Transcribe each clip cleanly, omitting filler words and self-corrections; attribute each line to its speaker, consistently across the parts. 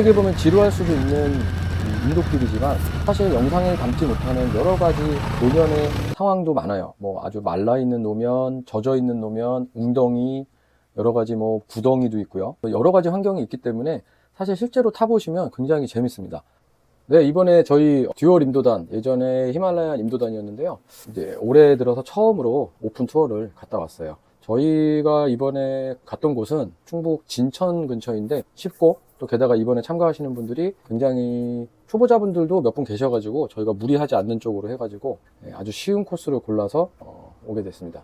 Speaker 1: 어떻게 보면 지루할 수도 있는 인도길이지만 사실 영상에 담지 못하는 여러 가지 노면의 상황도 많아요. 뭐 아주 말라있는 노면, 젖어있는 노면, 웅덩이, 여러 가지 뭐 구덩이도 있고요. 여러 가지 환경이 있기 때문에 사실 실제로 타보시면 굉장히 재밌습니다. 네, 이번에 저희 듀얼 임도단, 예전에 히말라야 임도단이었는데요. 이제 올해 들어서 처음으로 오픈 투어를 갔다 왔어요. 저희가 이번에 갔던 곳은 충북 진천 근처인데 쉽고, 또 게다가 이번에 참가하시는 분들이 굉장히 초보자분들도 몇 분 계셔가지고 저희가 무리하지 않는 쪽으로 해가지고 아주 쉬운 코스를 골라서 오게 됐습니다.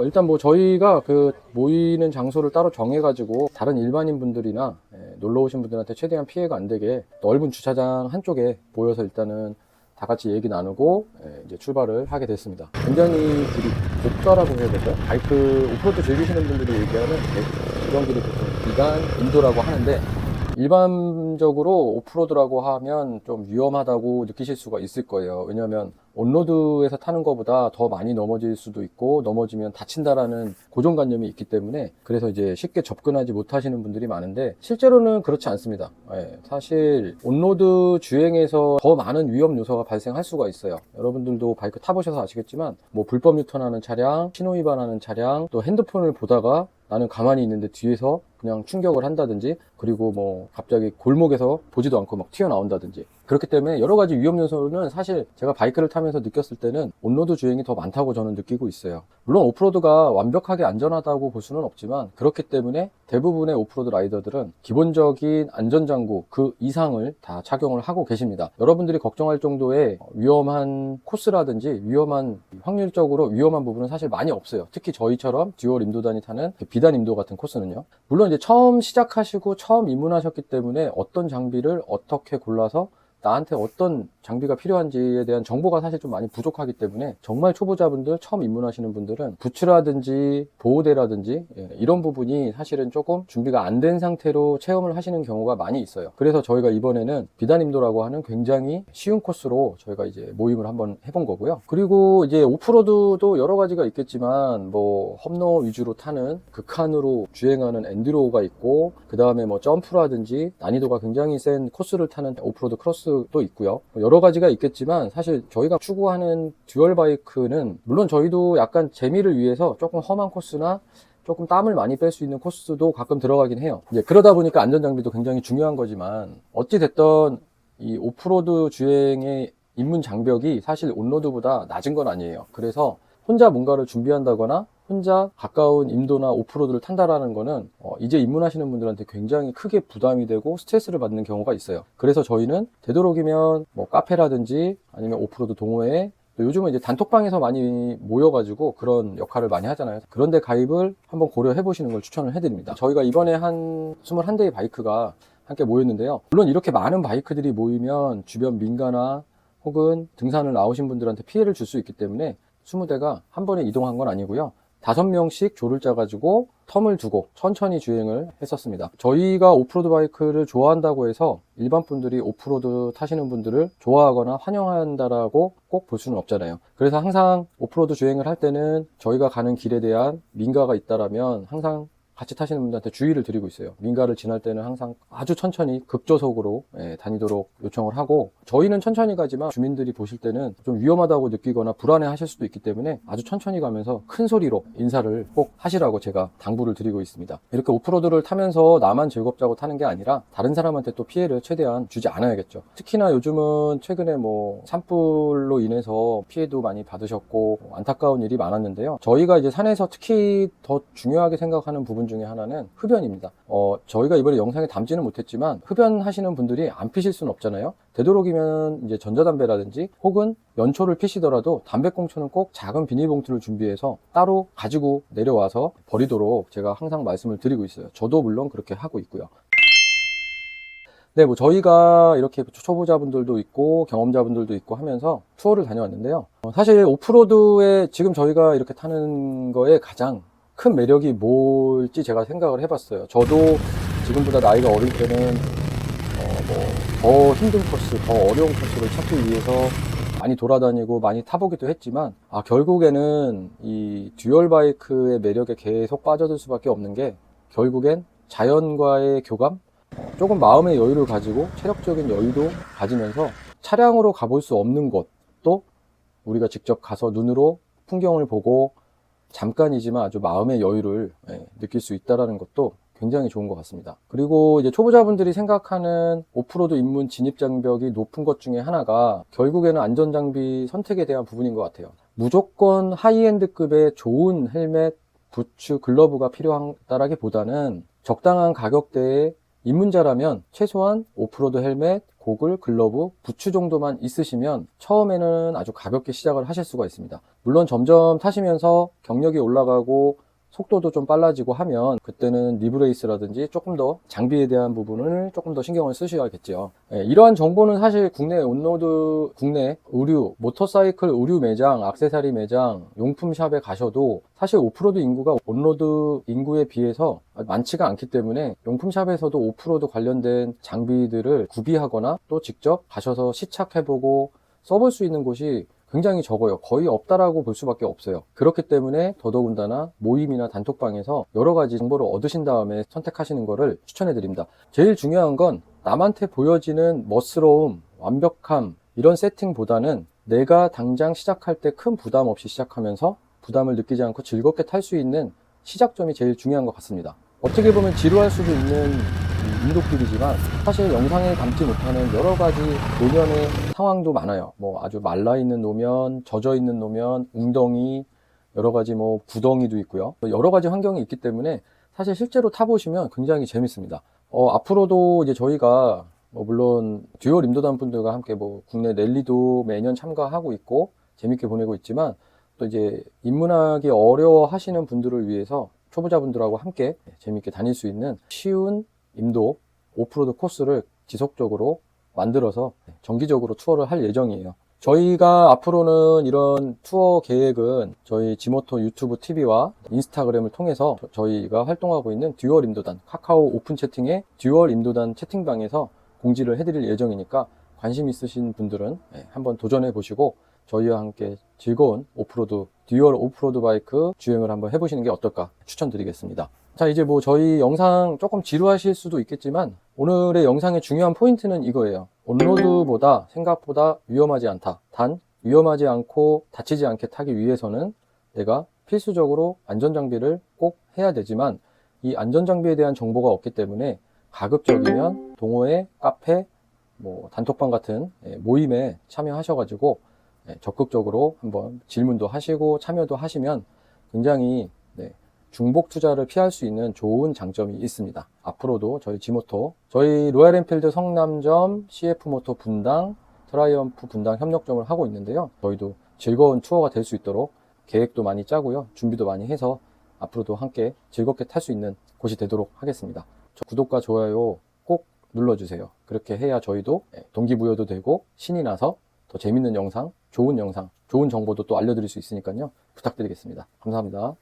Speaker 1: 일단 뭐 저희가 그 모이는 장소를 따로 정해가지고 다른 일반인 분들이나 놀러 오신 분들한테 최대한 피해가 안 되게 넓은 주차장 한쪽에 모여서 일단은 다 같이 얘기 나누고 이제 출발을 하게 됐습니다. 굉장히 길이 곱다라고 해야 될까요? 바이크 오프로드 즐기시는 분들이 얘기하는 이런 길이 보통 비단 인도라고 하는데, 일반적으로 오프로드라고 하면 좀 위험하다고 느끼실 수가 있을 거예요. 왜냐하면 온로드에서 타는 것보다 더 많이 넘어질 수도 있고, 넘어지면 다친다라는 고정관념이 있기 때문에 그래서 이제 쉽게 접근하지 못하시는 분들이 많은데, 실제로는 그렇지 않습니다. 사실 온로드 주행에서 더 많은 위험 요소가 발생할 수가 있어요. 여러분들도 바이크 타보셔서 아시겠지만 뭐 불법 유턴하는 차량, 신호 위반하는 차량, 또 핸드폰을 보다가 나는 가만히 있는데 뒤에서 그냥 충격을 한다든지, 그리고 뭐 갑자기 골목에서 보지도 않고 막 튀어나온다든지, 그렇기 때문에 여러 가지 위험 요소는 사실 제가 바이크를 타면서 느꼈을 때는 온로드 주행이 더 많다고 저는 느끼고 있어요. 물론 오프로드가 완벽하게 안전하다고 볼 수는 없지만, 그렇기 때문에 대부분의 오프로드 라이더들은 기본적인 안전장구 그 이상을 다 착용을 하고 계십니다. 여러분들이 걱정할 정도의 위험한 코스라든지 위험한, 확률적으로 위험한 부분은 사실 많이 없어요. 특히 저희처럼 듀얼 임도단이 타는 비단 임도 같은 코스는요. 물론 이제 처음 시작하시고 처음 입문하셨기 때문에 어떤 장비를 어떻게 골라서 나한테 어떤 장비가 필요한지에 대한 정보가 사실 좀 많이 부족하기 때문에, 정말 초보자분들, 처음 입문하시는 분들은 부츠라든지 보호대라든지 이런 부분이 사실은 조금 준비가 안 된 상태로 체험을 하시는 경우가 많이 있어요. 그래서 저희가 이번에는 비단임도라고 하는 굉장히 쉬운 코스로 저희가 이제 모임을 한번 해본 거고요. 그리고 이제 오프로드도 여러 가지가 있겠지만, 뭐 험로 위주로 타는 극한으로 주행하는 엔드로우가 있고, 그 다음에 뭐 점프라든지 난이도가 굉장히 센 코스를 타는 오프로드 크로스도 있고요. 여러 가지가 있겠지만, 사실 저희가 추구하는 듀얼 바이크는 물론 저희도 약간 재미를 위해서 조금 험한 코스나 조금 땀을 많이 뺄 수 있는 코스도 가끔 들어가긴 해요. 이제 그러다 보니까 안전장비도 굉장히 중요한 거지만, 어찌됐든 이 오프로드 주행의 입문 장벽이 사실 온로드보다 낮은 건 아니에요. 그래서 혼자 뭔가를 준비한다거나 혼자 가까운 임도나 오프로드를 탄다라는 거는 이제 입문하시는 분들한테 굉장히 크게 부담이 되고 스트레스를 받는 경우가 있어요. 그래서 저희는 되도록이면 뭐 카페라든지 아니면 오프로드 동호회, 또 요즘은 이제 단톡방에서 많이 모여가지고 그런 역할을 많이 하잖아요. 그런데 가입을 한번 고려해 보시는 걸 추천을 해드립니다. 저희가 이번에 한 21대의 바이크가 함께 모였는데요. 물론 이렇게 많은 바이크들이 모이면 주변 민가나 혹은 등산을 나오신 분들한테 피해를 줄 수 있기 때문에 20대가 한 번에 이동한 건 아니고요. 5명씩 조를 짜가지고 텀을 두고 천천히 주행을 했었습니다. 저희가 오프로드 바이크를 좋아한다고 해서 일반 분들이 오프로드 타시는 분들을 좋아하거나 환영한다라고 꼭 볼 수는 없잖아요. 그래서 항상 오프로드 주행을 할 때는 저희가 가는 길에 대한 민가가 있다라면 항상 같이 타시는 분들한테 주의를 드리고 있어요. 민가를 지날 때는 항상 아주 천천히 급조속으로 다니도록 요청을 하고, 저희는 천천히 가지만 주민들이 보실 때는 좀 위험하다고 느끼거나 불안해 하실 수도 있기 때문에 아주 천천히 가면서 큰 소리로 인사를 꼭 하시라고 제가 당부를 드리고 있습니다. 이렇게 오프로드를 타면서 나만 즐겁자고 타는 게 아니라 다른 사람한테 또 피해를 최대한 주지 않아야겠죠. 특히나 요즘은 최근에 뭐 산불로 인해서 피해도 많이 받으셨고 안타까운 일이 많았는데요. 저희가 이제 산에서 특히 더 중요하게 생각하는 부분 중에 하나는 흡연입니다. 저희가 이번에 영상에 담지는 못했지만 흡연하시는 분들이 안 피실 수는 없잖아요. 되도록이면 이제 전자담배라든지 혹은 연초를 피시더라도 담배꽁초는 꼭 작은 비닐봉투를 준비해서 따로 가지고 내려와서 버리도록 제가 항상 말씀을 드리고 있어요. 저도 물론 그렇게 하고 있고요. 네, 뭐 저희가 이렇게 초보자분들도 있고 경험자분들도 있고 하면서 투어를 다녀왔는데요. 사실 오프로드에 지금 저희가 이렇게 타는 거에 가장 큰 매력이 뭘지 제가 생각을 해봤어요. 저도 지금보다 나이가 어릴 때는 더 힘든 코스, 더 어려운 코스를 찾기 위해서 많이 돌아다니고 많이 타보기도 했지만, 결국에는 이 듀얼 바이크의 매력에 계속 빠져들 수밖에 없는 게, 결국엔 자연과의 교감, 조금 마음의 여유를 가지고 체력적인 여유도 가지면서 차량으로 가볼 수 없는 곳도 우리가 직접 가서 눈으로 풍경을 보고 잠깐이지만 아주 마음의 여유를 느낄 수 있다는 것도 굉장히 좋은 것 같습니다. 그리고 이제 초보자분들이 생각하는 오프로드 입문 진입 장벽이 높은 것 중에 하나가 결국에는 안전장비 선택에 대한 부분인 것 같아요. 무조건 하이엔드급의 좋은 헬멧, 부츠, 글러브가 필요하다라기보다는 적당한 가격대에 입문자라면 최소한 오프로드 헬멧, 고글, 글러브, 부츠 정도만 있으시면 처음에는 아주 가볍게 시작을 하실 수가 있습니다. 물론 점점 타시면서 경력이 올라가고 속도도 좀 빨라지고 하면 그때는 리브레이스라든지 조금 더 장비에 대한 부분을 조금 더 신경을 쓰셔야겠죠. 이러한 정보는 사실 국내 온로드, 국내 의류, 모터사이클 의류 매장, 액세서리 매장, 용품샵에 가셔도 사실 오프로드 인구가 온로드 인구에 비해서 많지가 않기 때문에 용품샵에서도 오프로드 관련된 장비들을 구비하거나 또 직접 가셔서 시착해보고 써볼 수 있는 곳이 굉장히 적어요. 거의 없다라고 볼 수밖에 없어요. 그렇기 때문에 더더군다나 모임이나 단톡방에서 여러 가지 정보를 얻으신 다음에 선택하시는 것을 추천해 드립니다. 제일 중요한 건 남한테 보여지는 멋스러움, 완벽함 이런 세팅보다는 내가 당장 시작할 때 큰 부담 없이 시작하면서 부담을 느끼지 않고 즐겁게 탈 수 있는 시작점이 제일 중요한 것 같습니다. 어떻게 보면 지루할 수도 있는 인도길이지만 사실 영상에 담지 못하는 여러 가지 노면의 상황도 많아요. 뭐 아주 말라 있는 노면, 젖어 있는 노면, 웅덩이, 여러 가지 뭐 구덩이도 있고요. 여러 가지 환경이 있기 때문에 사실 실제로 타보시면 굉장히 재밌습니다. 앞으로도 이제 저희가 물론 듀얼 임도단 분들과 함께 뭐 국내 랠리도 매년 참가하고 있고 재밌게 보내고 있지만 또 이제 입문하기 어려워 하시는 분들을 위해서 초보자분들하고 함께 재밌게 다닐 수 있는 쉬운 임도 오프로드 코스를 지속적으로 만들어서 정기적으로 투어를 할 예정이에요. 저희가 앞으로는 이런 투어 계획은 저희 지모토 유튜브 TV와 인스타그램을 통해서 저희가 활동하고 있는 듀얼 임도단 카카오 오픈 채팅의 듀얼 임도단 채팅방에서 공지를 해드릴 예정이니까 관심 있으신 분들은 한번 도전해 보시고 저희와 함께 즐거운 오프로드, 듀얼 오프로드 바이크 주행을 한번 해보시는 게 어떨까 추천드리겠습니다. 자, 이제 뭐 저희 영상 조금 지루하실 수도 있겠지만 오늘의 영상의 중요한 포인트는 이거예요. 온로드보다 생각보다 위험하지 않다. 단 위험하지 않고 다치지 않게 타기 위해서는 내가 필수적으로 안전장비를 꼭 해야 되지만 이 안전장비에 대한 정보가 없기 때문에 가급적이면 동호회, 카페, 뭐 단톡방 같은 모임에 참여하셔가지고 적극적으로 한번 질문도 하시고 참여도 하시면 굉장히 중복 투자를 피할 수 있는 좋은 장점이 있습니다. 앞으로도 저희 지모토, 저희 로얄엔필드 성남점, CF모토 분당, 트라이언프 분당 협력점을 하고 있는데요. 저희도 즐거운 투어가 될 수 있도록 계획도 많이 짜고요. 준비도 많이 해서 앞으로도 함께 즐겁게 탈 수 있는 곳이 되도록 하겠습니다. 구독과 좋아요 꼭 눌러주세요. 그렇게 해야 저희도 동기부여도 되고 신이 나서 더 재밌는 영상, 좋은 정보도 또 알려드릴 수 있으니까요. 부탁드리겠습니다. 감사합니다.